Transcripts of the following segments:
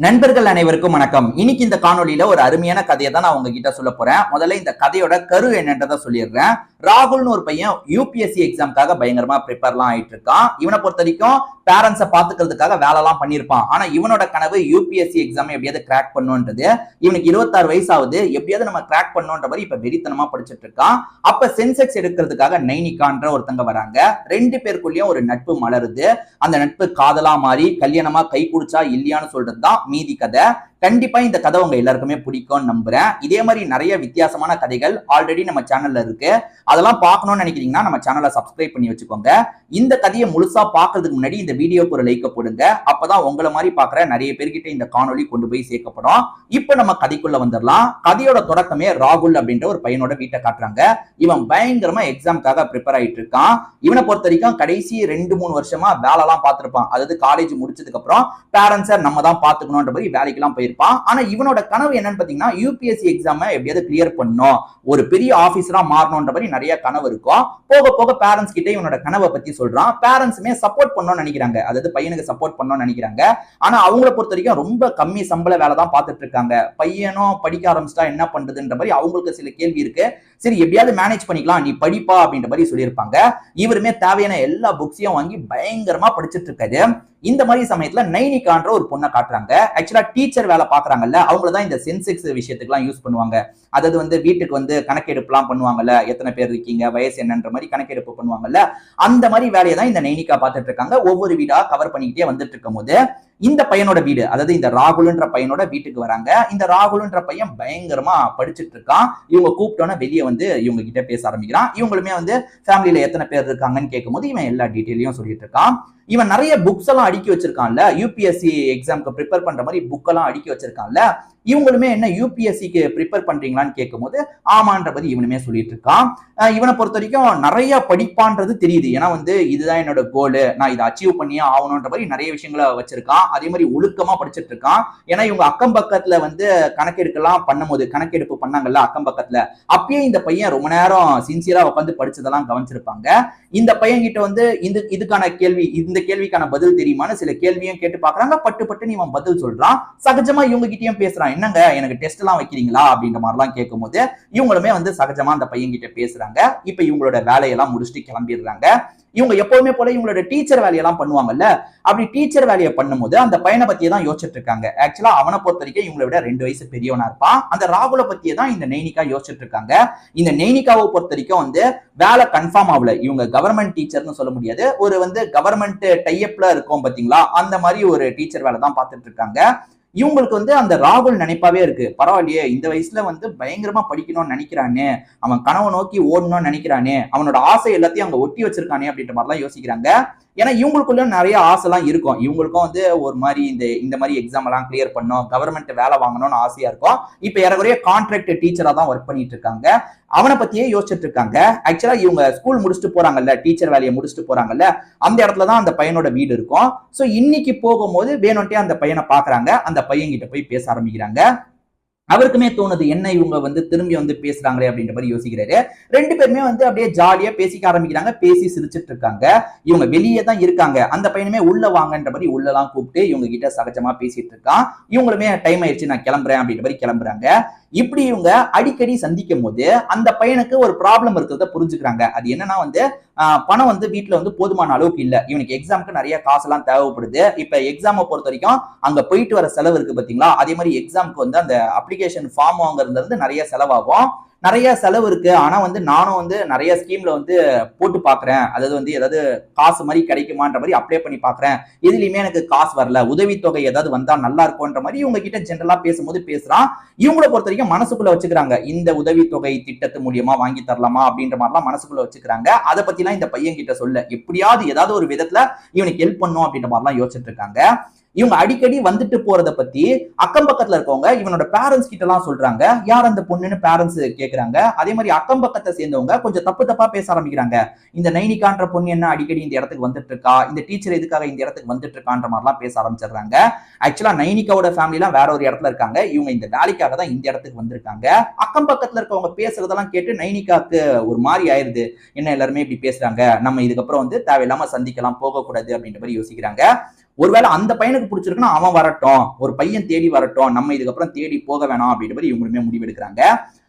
நண்பர்கள் அனைவருக்கும் வணக்கம். இன்னைக்கு இந்த காணொலியில ஒரு அருமையான கதையை தான் நான் உங்ககிட்ட சொல்ல போறேன். முதல்ல இந்த கதையோட கரு என்னன்றதை சொல்லிடுறேன். ராகுல்னு ஒரு பையன் யூபிஎஸ்சி எக்ஸாம்காக பயங்கரமா ப்ரிப்பேர்லாம் ஆயிட்டு இருக்கான். இவனை பொறுத்த வரைக்கும் பேரண்ட்ஸை பாத்துக்கிறதுக்காக வேலை எல்லாம் பண்ணிருப்பான். ஆனா இவனோட கனவு யூபிஎஸ்சி எக்ஸாம் எப்படியாவது கிராக் பண்ணுன்றது. இவனுக்கு 26 வயசு ஆகுது. எப்படியாவது நம்ம கிராக் பண்ணுன்ற மாதிரி இப்ப வெறித்தனமா படிச்சுட்டு இருக்கான். அப்ப சென்செக்ஸ் எடுக்கிறதுக்காக நைனிகான்ற ஒருத்தங்க வராங்க. ரெண்டு பேருக்குள்ளயும் ஒரு நட்பு மலருது. அந்த நட்பு காதலா மாறி கல்யாணமா கை குடிச்சா இல்லையான்னு சொல்றதுதான் மீதி கதை. கண்டிப்பா இந்த கதை உங்க எல்லாருக்குமே பிடிக்கும்னு நம்புறேன். இதே மாதிரி நிறைய வித்தியாசமான கதைகள் ஆல்ரெடி நம்ம சேனல்ல இருக்கு. அதெல்லாம் பார்க்கணும்னு நினைக்கிறீங்கன்னா நம்ம சேனலை சப்ஸ்கிரைப் பண்ணி வச்சுக்கோங்க. இந்த கதையை முழுசா பார்க்கறதுக்கு முன்னாடி இந்த வீடியோக்கு ஒரு லைக் போடுங்க. அப்பதான் உங்களை மாதிரி பாக்குற நிறைய பேர்கிட்ட இந்த காணொலி கொண்டு போய் சேர்க்கப்படும். இப்ப நம்ம கதைக்குள்ள வந்துடலாம். கதையோட தொடக்கமே ராகுல் அப்படின்ற ஒரு பையனோட வீட்டை காட்டுறாங்க. இவன் பயங்கரமா எக்ஸாம்காக ப்ரிப்பேர் ஆயிட்டு இருக்கான். இவனை பொறுத்த வரைக்கும் கடைசி 2-3 வருஷமா வேலை எல்லாம் பார்த்திருப்பான். அதாவது காலேஜ் முடிச்சதுக்கு அப்புறம் பேரண்ட்ஸை நம்ம தான் பாத்துக்கணும்ன்ற மாதிரி வேலைக்கெல்லாம் போயிருப்பான். ஆனா இவனோட கனவு என்னன்னு பாத்தீங்கன்னா யூபிஎஸ்சி எக்ஸாம் எப்படியாவது கிளியர் பண்ணணும், ஒரு பெரிய ஆபீசரா மாறணும்ன்ற மாதிரி நிறைய கனவு இருக்கும். போக போக பேரண்ட்ஸ் கிட்ட இவனோட கனவை பத்தி சொல்றான். பேரண்ட்ஸுமே சப்போர்ட் பண்ணணும்னு நினைக்கிறாங்க. அதாவது பையனுக்கு சப்போர்ட் பண்ணணும்னு நினைக்கிறாங்க. ஆனா அவங்கள பொறுத்த வரைக்கும் ரொம்ப கம்மி சம்பள வேலை தான் பார்த்துட்டு இருக்காங்க. பையனும் படிக்க ஆரம்பிச்சிட்டா என்ன பண்றதுன்ற மாதிரி அவங்களுக்கு சில கேள்வி இருக்கு. சரி எப்படியாவது மேனேஜ் பண்ணிக்கலாம், நீ படிப்பா அப்படின்ற மாதிரி சொல்லியிருப்பாங்க. இவருமே தேவையான எல்லா புக்ஸையும் வாங்கி பயங்கரமா படிச்சுட்டு இருக்காரு. இந்த மாதிரி சமயத்துல நைனிகான்ற ஒரு பொண்ணை காட்டுறாங்க. ஆக்சுவலா டீச்சர் வேலை பாக்குறாங்கல்ல, அவங்களதான் இந்த சென்செக்ஸ் விஷயத்துக்கு எல்லாம் யூஸ் பண்ணுவாங்க. அதாவது வீட்டுக்கு கணக்கெடுப்பு எல்லாம் பண்ணுவாங்கல்ல, எத்தனை பேர் இருக்கீங்க, வயசு என்னன்ற மாதிரி கணக்கெடுப்பு பண்ணுவாங்கல்ல, அந்த மாதிரி வேலையை தான் இந்த நைனிகா பார்த்துட்டு இருக்காங்க. ஒவ்வொரு வீடா கவர் பண்ணிக்கிட்டே வந்துட்டு இருக்கும் போது இந்த பையனோட வீடு, அதாவது இந்த ராகுல்ன்ற பையனோட வீட்டுக்கு வராங்க. இந்த ராகுல்ன்ற பையன் பயங்கரமா படிச்சுட்டு இருக்கான். இவங்க கூப்பிட்டோன்னா வெளியே இவங்க கிட்ட பேச ஆரம்பிக்கிறான். இவங்களுமே ஃபேமிலியில எத்தனை பேர் இருக்காங்கன்னு கேட்கும் போது இவன் எல்லா டீட்டெயிலையும் சொல்லிட்டு இருக்கான். இவன் நிறைய புக்ஸ் எல்லாம் அடுக்கி வச்சிருக்கான்ல, யூபிஎஸ்சி எக்ஸாம்க்கு ப்ரிப்பேர் பண்ற மாதிரி புக் எல்லாம் அடுக்கி வச்சிருக்கான்ல. இவங்களுமே என்ன யூபிஎஸ்சிக்கு ப்ரிப்பேர் பண்றீங்களான்னு கேட்கும் போது ஆமான்ற மாதிரி இவனுமே சொல்லிட்டு இருக்கான். இவனை பொறுத்த வரைக்கும் நிறைய படிப்பான்றது தெரியுது. ஏன்னா இதுதான் என்னோட கோலு, நான் இதை அச்சீவ் பண்ணியே ஆகணும்ன்ற மாதிரி நிறைய விஷயங்களை வச்சிருக்கான். அதே மாதிரி ஒழுக்கமா படிச்சுட்டு இருக்கான். ஏன்னா இவங்க அக்கம் பக்கத்துல கணக்கெடுக்கலாம் பண்ணும்போது, கணக்கெடுப்பு பண்ணாங்கல்ல அக்கம் பக்கத்துல, அப்பயே இந்த பையன் ரொம்ப நேரம் சின்சியரா உட்காந்து படிச்சதெல்லாம் கவனிச்சிருப்பாங்க. இந்த பையன் கிட்ட இதுக்கான கேள்வி, இந்த கேள்விக்கான பதில் தெரியுமான்னு சில கேள்வியும் கேட்டு பாக்குறாங்க. பட்டு பட்டு இவன் பதில் சொல்றான். சகஜமா இவங்க கிட்டயும் பேசுறான். என்னங்க எனக்கு டெஸ்ட் எல்லாம் வைக்கிறீங்களா அப்படின்ற மாதிரி எல்லாம் கேட்கும் போது இவங்களுமே சகஜமா அந்த பையன் கிட்ட பேசுறாங்க. இப்ப இவங்களோட வேலையெல்லாம் முடிச்சுட்டு கிளம்பிடுறாங்க. இவங்க எப்பவுமே போல இவங்களோட டீச்சர் வேலையெல்லாம் பண்ணுவாங்கல்ல, அப்படி டீச்சர் வேலையை பண்ணும்போது அந்த பையனை பத்தியே தான் யோசிச்சுட்டு இருக்காங்க. ஆக்சுவலா அவனை பொறுத்த வரைக்கும் இவங்களை விட 2 வயசு பெரியவனா இருப்பான். அந்த ராகுல பத்தியே தான் இந்த நைனிகா யோசிச்சுட்டு இருக்காங்க. இந்த நைனிகாவை பொறுத்த வரைக்கும் வேலை கன்ஃபார்ம் ஆகல. இவங்க கவர்மெண்ட் டீச்சர்னு சொல்ல முடியாது, ஒரு கவர்மெண்ட் டைப்ல இருக்கும் பாத்தீங்களா, அந்த மாதிரி ஒரு டீச்சர் வேலை தான் பார்த்துட்டு இருக்காங்க. இவங்களுக்கு அந்த ராகுல் நினைப்பாவே இருக்கு. பரவாயில்லையே, இந்த வயசுல பயங்கரமா படிக்கணும்னு நினைக்கிறானே, அவன் கனவை நோக்கி ஓடணும்னு நினைக்கிறானே, அவனோட ஆசை எல்லாத்தையும் அங்க ஒட்டி வச்சிருக்கானே அப்படின்ற மாதிரிலாம் யோசிக்கிறாங்க. ஏன்னா இவங்களுக்குள்ள நிறைய ஆசை எல்லாம் இருக்கும். இவங்களுக்கும் ஒரு மாதிரி இந்த மாதிரி எக்ஸாம் எல்லாம் கிளியர் பண்ணும், கவர்மெண்ட் வேலை வாங்கணும்னு ஆசையா இருக்கும். இப்ப ஏறக்குறைய கான்ட்ராக்ட் டீச்சரா தான் ஒர்க் பண்ணிட்டு இருக்காங்க. அவனை பத்தியே யோசிச்சுட்டு இருக்காங்க. ஆக்சுவலா இவங்க ஸ்கூல் முடிச்சுட்டு போறாங்கல்ல, டீச்சர் வேலையை முடிச்சுட்டு போறாங்கல்ல, அந்த இடத்துலதான் அந்த பையனோட வீடு இருக்கும். சோ இன்னைக்கு போகும்போது வேணும்ட்டே அந்த பையனை பாக்குறாங்க. அந்த பையன் கிட்ட போய் பேச ஆரம்பிக்கிறாங்க. அவருக்குமே தோணுது, என்ன இவங்க திரும்பி பேசுறாங்களே அப்படின்ற மாதிரி யோசிக்கிறாரு. ரெண்டு பேருமே அப்படியே ஜாலியா பேசிக்க ஆரம்பிக்கிறாங்க. பேசி சிரிச்சிட்டு இருக்காங்க. இவங்க வெளியே தான் இருக்காங்க. அந்த பையனுமே உள்ள வாங்கன்ற மாதிரி உள்ளலாம் கூப்பிட்டு இவங்க கிட்ட சகஜமா பேசிட்டு இருக்கான். இவங்களுமே டைம் ஆயிடுச்சு, நான் கிளம்புறேன் அப்படின்ற மாதிரி கிளம்புறாங்க. இப்படி இவங்க அடிக்கடி சந்திக்கும் போது அந்த பையனுக்கு ஒரு ப்ராப்ளம் இருக்கிறத புரிஞ்சுக்கிறாங்க. அது என்னன்னா பணம் வீட்டுல போதுமான அளவுக்கு இல்ல. இவனுக்கு எக்ஸாமுக்கு நிறைய காசு எல்லாம் தேவைப்படுது. இப்ப எக்ஸாமை பொறுத்த வரைக்கும் அங்க போயிட்டு வர செலவு இருக்கு பாத்தீங்களா, அதே மாதிரி எக்ஸாமுக்கு அந்த அப்ளிகேஷன் ஃபார்ம் வாங்குறது நிறைய செலவாகும். நிறைய செலவு இருக்கு. ஆனா நானும் நிறைய ஸ்கீம்ல போட்டு பாக்குறேன். அதாவது ஏதாவது காசு மாதிரி கிடைக்குமான்ற மாதிரி அப்ளை பண்ணி பாக்குறேன். எதுலயுமே எனக்கு காசு வரல, உதவித்தொகை ஏதாவது வந்தா நல்லா இருக்கும்ன்ற மாதிரி இவங்க கிட்ட ஜென்ரலா பேசும்போது பேசுறான். இவங்களை பொறுத்த வரைக்கும் மனசுக்குள்ள வச்சுக்கிறாங்க, இந்த உதவித்தொகை திட்டத்து மூலியமா வாங்கி தரலாமா அப்படின்ற மாதிரிலாம் மனசுக்குள்ள வச்சுக்கிறாங்க. அதை பத்தி எல்லாம் இந்த பையன் கிட்ட சொல்ல, எப்படியாவது ஏதாவது ஒரு விதத்துல இவனுக்கு ஹெல்ப் பண்ணும் அப்படின்ற மாதிரிலாம் யோசிச்சுட்டு இருக்காங்க. இவங்க அடிக்கடி வந்துட்டு போறத பத்தி அக்கம் பக்கத்துல இருக்கவங்க இவனோட பேரண்ட்ஸ் கிட்ட எல்லாம் சொல்றாங்க. யார் அந்த பொண்ணுன்னு பேரண்ட்ஸ் கேக்குறாங்க. அதே மாதிரி அக்கம் பக்கத்தை சேர்ந்தவங்க கொஞ்சம் தப்பு தப்பா பேச ஆரம்பிக்கிறாங்க. இந்த நைனிகான்ற பொண்ணு என்ன அடிக்கடி இந்த இடத்துக்கு வந்துட்டு இருக்கா, இந்த டீச்சர் எதுக்காக இந்த இடத்துக்கு வந்துட்டு இருக்கான்ற மாதிரிலாம் பேச ஆரம்பிச்சிடுறாங்க. ஆக்சுவலா நைனிகாவோட ஃபேமிலி எல்லாம் வேற ஒரு இடத்துல இருக்காங்க. இவங்க இந்த வேலைக்காக தான் இந்த இடத்துக்கு வந்திருக்காங்க. அக்கம் பக்கத்துல இருக்கவங்க பேசுறதெல்லாம் கேட்டு நைனிகாக்கு ஒரு மாதிரி ஆயிருது. என்ன எல்லாருமே இப்படி பேசுறாங்க, நம்ம இதுக்கப்புறம் தேவையில்லாம சந்திக்கலாம், போகக்கூடாது அப்படின்ற மாதிரி யோசிக்கிறாங்க. ஒருவேளை அந்த பையனுக்கு பிடிச்சிருக்குன்னா அவன் வரட்டும், ஒரு பையன் தேடி வரட்டும், நம்ம இதுக்கப்புறம் தேடி போக வேணாம் அப்படின்ற மாதிரி இவங்களுமே முடிவெடுக்கிறாங்க.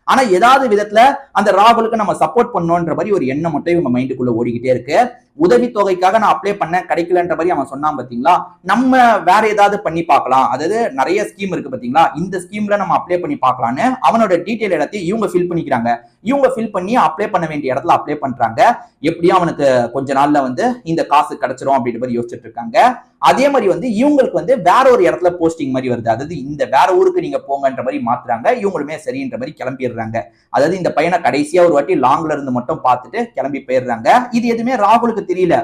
ஆனா ஏதாவது விதத்துல அந்த ராகுலுக்கு நம்ம சப்போர்ட் பண்ணோன்ற மாதிரி ஒரு எண்ணம் மட்டும் இவங்க மைண்டுக்குள்ள ஓடிக்கிட்டே இருக்கு. உதவித்தொகைக்காக நான் அப்ளை பண்ண கிடைக்கலன்ற மாதிரி அவன் சொன்னான் பாத்தீங்களா, நம்ம வேற ஏதாவது பண்ணி பார்க்கலாம், அதாவது நிறைய ஸ்கீம் இருக்கு பாத்தீங்களா, இந்த ஸ்கீம்ல நம்ம அப்ளை பண்ணி பார்க்கலான்னு அவனோட டீடைல் எல்லாத்தையும் இவங்க ஃபில் பண்ணிக்கிறாங்க. இவங்க ஃபில் பண்ணி அப்ளை பண்ண வேண்டிய இடத்துல அப்ளை பண்றாங்க. எப்படியும் அவனுக்கு கொஞ்ச நாள்ல இந்த காசு கிடைச்சிரும் அப்படின்ற மாதிரி யோசிச்சுட்டு இருக்காங்க. அதே மாதிரி இவங்களுக்கு வேற ஒரு இடத்துல போஸ்டிங் மாதிரி வருது. அதாவது இந்த வேற ஊருக்கு நீங்க போங்கன்ற மாதிரி மாத்துறாங்க. இவங்களுமே சரின்ற மாதிரி கிளம்பிடுறாங்க. அதாவது இந்த பையனை கடைசியா ஒரு வாட்டி லாங்ல இருந்து மட்டும் பார்த்துட்டு கிளம்பி போயிடுறாங்க. இது எதுவுமே ராகுலுக்கு தெரியல.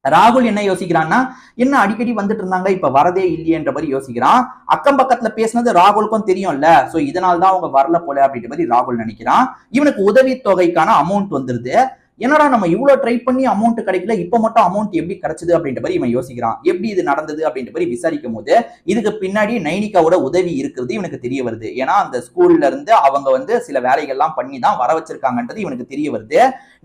ராகுல் என்ன யோசிக்கிறான்னா, என்ன அடிக்கடி வந்துட்டு இருந்தாங்க, இப்ப வரதே இல்லையன்ற மாதிரி யோசிக்கிறான். அக்கம் பக்கத்துல பேசினது ராகுலுக்கும் தெரியும்ல, சோ இதனால்தான் அவங்க வரல போல அப்படின்ற மாதிரி ராகுல் நினைக்கிறான். இவனுக்கு உதவி தொகைக்கான அமௌண்ட் வந்துருது. என்னடா நம்ம இவ்வளவு ட்ரை பண்ணி அமௌண்ட் கிடைக்கல, இப்ப மட்டும் அமௌண்ட் எப்படி கிடைச்சது அப்படின்ற மாதிரி இவன் யோசிக்கிறான். எப்படி இது நடந்தது அப்படின்ற மாதிரி விசாரிக்கும் போது இதுக்கு பின்னாடி நைனிகாவோட உதவி இருக்கிறது இவனுக்கு தெரிய வருது. ஏன்னா அந்த ஸ்கூல்ல இருந்து அவங்க சில வேலைகள்லாம் பண்ணி தான் வர வச்சிருக்காங்கன்றது இவனுக்கு தெரிய வருது.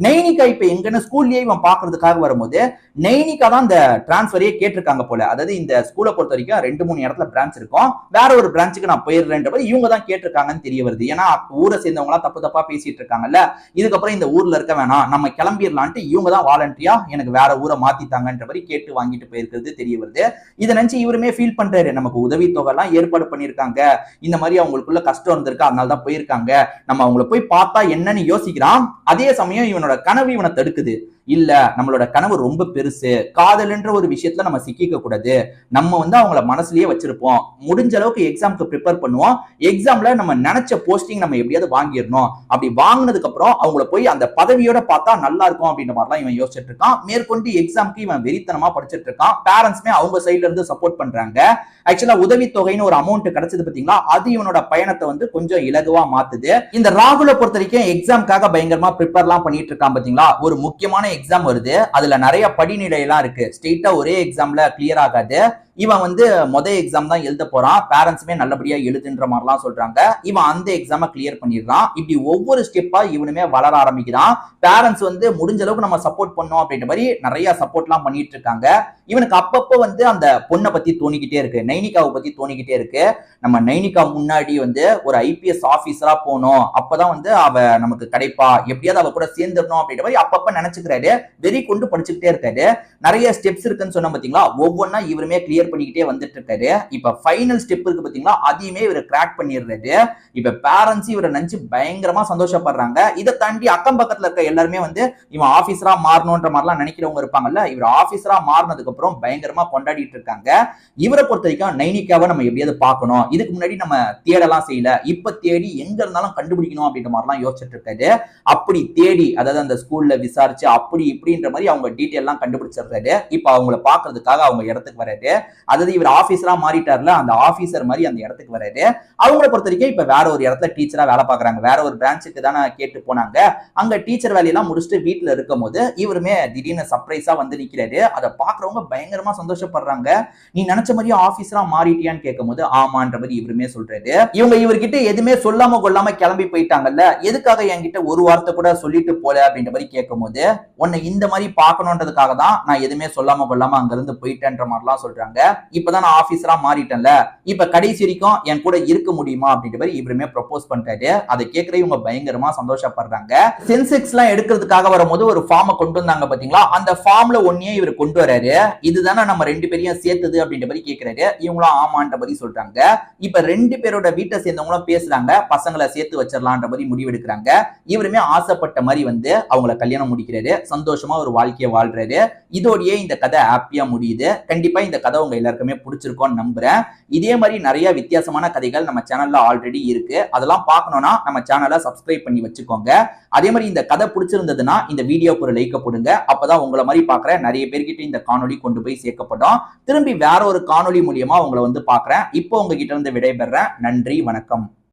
நைனிகா இப்ப எங்கன்னு ஸ்கூல்லயே இவன் பாக்குறதுக்காக வரும்போது நைனிகா தான் இந்த டிரான்ஸ்பரையே கேட்டிருக்காங்க போல. அதாவது இந்த ஸ்கூலை பொறுத்த வரைக்கும் 2-3 இடத்துல பிரான்ச் இருக்கும், வேற ஒரு பிரான்ச்சுக்கு நான் போயிடுறேன்ற மாதிரி இவங்க தான் கேட்டிருக்காங்கன்னு தெரிய வருது. ஏன்னா ஊரை சேர்ந்தவங்க எல்லாம் தப்பு தப்பா பேசிட்டு இருக்காங்கல்ல, இதுக்கப்புறம் இந்த ஊர்ல இருக்க வேணாம், நம்ம கிளம்பிடலான்ட்டு இவங்க தான் வாலண்டியா எனக்கு வேற ஊரை மாத்தித்தாங்கன்ற மாதிரி கேட்டு வாங்கிட்டு போயிருக்கிறது தெரிய வருது. இதை நினைச்சு இவருமே ஃபீல் பண்றாரு, நமக்கு உதவி தொகை எல்லாம் ஏற்பாடு பண்ணிருக்காங்க, இந்த மாதிரி அவங்களுக்குள்ள கஷ்டம் இருந்திருக்கு, அதனால தான் போயிருக்காங்க, நம்ம அவங்கள போய் பார்த்தா என்னன்னு யோசிக்கிறான். அதே சமயம் இவனோட கனவு இவனை தடுக்குது. இல்ல, நம்மளோட கனவு ரொம்ப பெருசு, காதல்ன்ற ஒரு விஷயத்துல நம்ம சிக்கிக்க கூடாது, நம்ம அவங்கள மனசுலயே வச்சிருப்போம், முடிஞ்ச அளவுக்கு எக்ஸாமுக்கு ப்ரிப்பேர் பண்ணுவோம், எக்ஸாம்ல நம்ம நினைச்ச போஸ்டிங் நம்ம எப்படியாவது வாங்கிடணும், அப்படி வாங்கினதுக்கு அப்புறம் அவங்கள போய் அந்த பதவியோட பார்த்தா நல்லா இருக்கும் அப்படின்ற மாதிரிலாம் இவன் யோசிச்சுட்டு இருக்கான். மேற்கொண்டு எக்ஸாமுக்கு இவன் வெறித்தனமா படிச்சுட்டு இருக்கான். பேரண்ட்ஸ்மே அவங்க சைட்ல இருந்து சப்போர்ட் பண்றாங்க. ஆக்சுவலா உதவி தொகைன்னு ஒரு அமௌண்ட் கிடைச்சது பாத்தீங்களா, அது இவனோட பயணத்தை கொஞ்சம் இலகுவா மாத்துது. இந்த ராகுலை பொறுத்த வரைக்கும் எக்ஸாமுக்காக பயங்கரமா ப்ரிப்பேர்லாம் பண்ணிட்டு இருக்கான் பாத்தீங்களா. ஒரு முக்கியமான எக்ஸாம் வருது, அதுல நிறைய படிநிலை எல்லாம் இருக்கு, ஸ்ட்ரெயிட்டா ஒரே எக்ஸாம்ல கிளியர் ஆகாது. இவன் முதல் எக்ஸாம் தான் எழுத போறான், பேரண்ட்ஸுமே நல்லபடியா எழுதுன்ற மாதிரிலாம் சொல்றாங்க. இவன் அந்த எக்ஸாமை கிளியர் பண்ணிடுறான். இப்படி ஒவ்வொரு ஸ்டெப்பா இவனுமே வளர ஆரம்பிக்கிறான். பேரண்ட்ஸ் முடிஞ்ச அளவுக்கு நம்ம சப்போர்ட் பண்ணோம் அப்படின்ற மாதிரி நிறைய சப்போர்ட் எல்லாம் பண்ணிட்டு இருக்காங்க. இவனுக்கு அப்பப்போ அந்த பொண்ணை பத்தி தோணிக்கிட்டே இருக்கு, நைனிகாவை பத்தி தோணிக்கிட்டே இருக்கு. நம்ம நைனிகா முன்னாடி ஒரு ஐபிஎஸ் ஆபீசரா போனோம், அப்பதான் அவ நமக்கு கிடைப்பா, எப்படியாவது அவ கூட சேர்ந்துடணும் அப்படின்ற மாதிரி அப்பப்ப நினைச்சுக்கிறாரு. வெறி கொண்டு படிச்சுக்கிட்டே இருக்காரு. நிறைய ஸ்டெப்ஸ் இருக்குன்னு சொன்ன பாத்தீங்களா, ஒவ்வொன்னா இவருமே கிளியர் பண்ணிக்கிட்டே வந்துட்டு இருக்காரு. இப்ப ஃபைனல் ஸ்டெப் இருக்கு பாத்தீங்களா, அதையுமே இவர் கிராக் பண்ணிடுறாரு. இப்ப பேரண்ட்ஸ் இவரை நினைச்சு பயங்கரமா சந்தோஷப்படுறாங்க. இதை தாண்டி அக்கம் பக்கத்துல இருக்க எல்லாருமே இவன் ஆபீசரா மாறணும்ன்ற மாதிரிலாம் நினைக்கிறவங்க இருப்பாங்கல்ல, இவர் ஆபீசரா மாறினதுக்கு அப்புறம் பயங்கரமா கொண்டாடிட்டு இருக்காங்க. இவரை பொறுத்த வரைக்கும் நைனிகாவை நம்ம எப்படியாவது பார்க்கணும், இதுக்கு முன்னாடி நம்ம தேடலாம் செய்யல, இப்ப தேடி எங்க இருந்தாலும் கண்டுபிடிக்கணும் அப்படின்ற மாதிரிலாம் யோசிச்சுட்டு இருக்காரு. அப்படி தேடி, அதாவது அந்த ஸ்கூல்ல விசாரிச்சு அப்படி இப்படின்ற மாதிரி அவங்க டீட்டெயில் எல்லாம் கண்டுபிடிச்சிடுறாரு. இப்ப அவங்கள பாக்குறதுக்காக அவங்க இடத்துக்கு வராரு. அதாவது இவர் ஆபீசரா மாறிட்டார்ல, அந்த ஆபீசர் மாதிரி அந்த இடத்துக்கு வராரு. அவங்கள பொறுத்த வரைக்கும் இப்ப வேற ஒரு இடத்துல டீச்சரா வேலை பாக்குறாங்க, வேற ஒரு பிரான்ச்சுக்கு தானே கேட்டு போனாங்க. அங்க டீச்சர் வேலையெல்லாம் முடிச்சுட்டு வீட்டுல இருக்கும் போது இவருமே திடீர்னு சர்ப்ரைஸா நிக்கிறாரு. அதை பாக்குறவங்க பயங்கரமா சந்தோஷப்படுறாங்க. நீ நினைச்ச மாதிரி ஆபீசரா மாறிட்டியான்னு கேட்கும் போது ஆமான்ற மாதிரி இவருமே சொல்றாரு. இவர்கிட்ட எதுவுமே சொல்லாம கொள்ளாம கிளம்பி போயிட்டாங்கல்ல, எதுக்காக என்கிட்ட ஒரு வார்த்தை கூட சொல்லிட்டு போல அப்படின்ற மாதிரி கேட்கும் போது, உன்னை இந்த மாதிரி பார்க்கணுன்றதுக்காக தான் நான் எதுவுமே சொல்லாம கொள்ளாம அங்க இருந்து போயிட்டேன்ற மாதிரிலாம் சொல்றாங்க. இப்பதான் நான் ஆபீசரா மாறிட்டேன்ல, இப்ப கடைசி வரைக்கும் என் கூட இருக்க முடியுமா அப்படின்ற மாதிரி இவருமே ப்ரொபோஸ் பண்றாரு. அதை கேட்கிற இவங்க பயங்கரமா சந்தோஷப்படுறாங்க. சென்செக்ஸ் எல்லாம் எடுக்கிறதுக்காக வரும்போது ஒரு ஃபார்மை கொண்டு வந்தாங்க பாத்தீங்களா, அந்த ஃபார்ம்ல ஒன்னே இவர் கொண்டு வராரு. இதுதானே நம்ம 2 பேரையும் சேர்த்தது அப்படின்ற மாதிரி கேட்கிறாரு. இவங்களும் ஆமான்ற மாதிரி சொல்றாங்க. இப்ப 2 பேரோட வீட்டை சேர்ந்தவங்களும் பேசுறாங்க, பசங்களை சேர்த்து வச்சிடலான்ற மாதிரி முடிவெடுக்கிறாங்க. இவருமே ஆசைப்பட்ட மாதிரி அவங்கள கல்யாணம் முடிக்கிறாரு. சந்தோஷமா ஒரு வாழ்க்கையை வாழ்றாரு. இதோடயே இந்த கதை ஹாப்பியா முடியுது. கண்டிப்பா இந்த கதை உங்க எல்லாருக்குமே பிடிச்சிருக்கும்னு நம்புறேன். இதே மாதிரி நிறைய வித்தியாசமான கதைகள் நம்ம சேனல்ல ஆல்ரெடி இருக்கு. அதெல்லாம் பார்க்கணும்னா நம்ம சேனலை சப்ஸ்கிரைப் பண்ணி வச்சுக்கோங்க. அதே மாதிரி இந்த கதை பிடிச்சிருந்ததுன்னா இந்த வீடியோக்கு ஒரு லைக் போடுங்க. அப்பதான் உங்களை மாதிரி பாக்குற நிறைய பேர்கிட்ட இந்த காணொலி கொண்டு போய் சேர்க்கப்படும். திரும்பி வேற ஒரு காணொலி மூலியமா உங்களை பாக்குறேன். இப்போ உங்ககிட்ட இருந்து விடைபெறேன். நன்றி, வணக்கம்.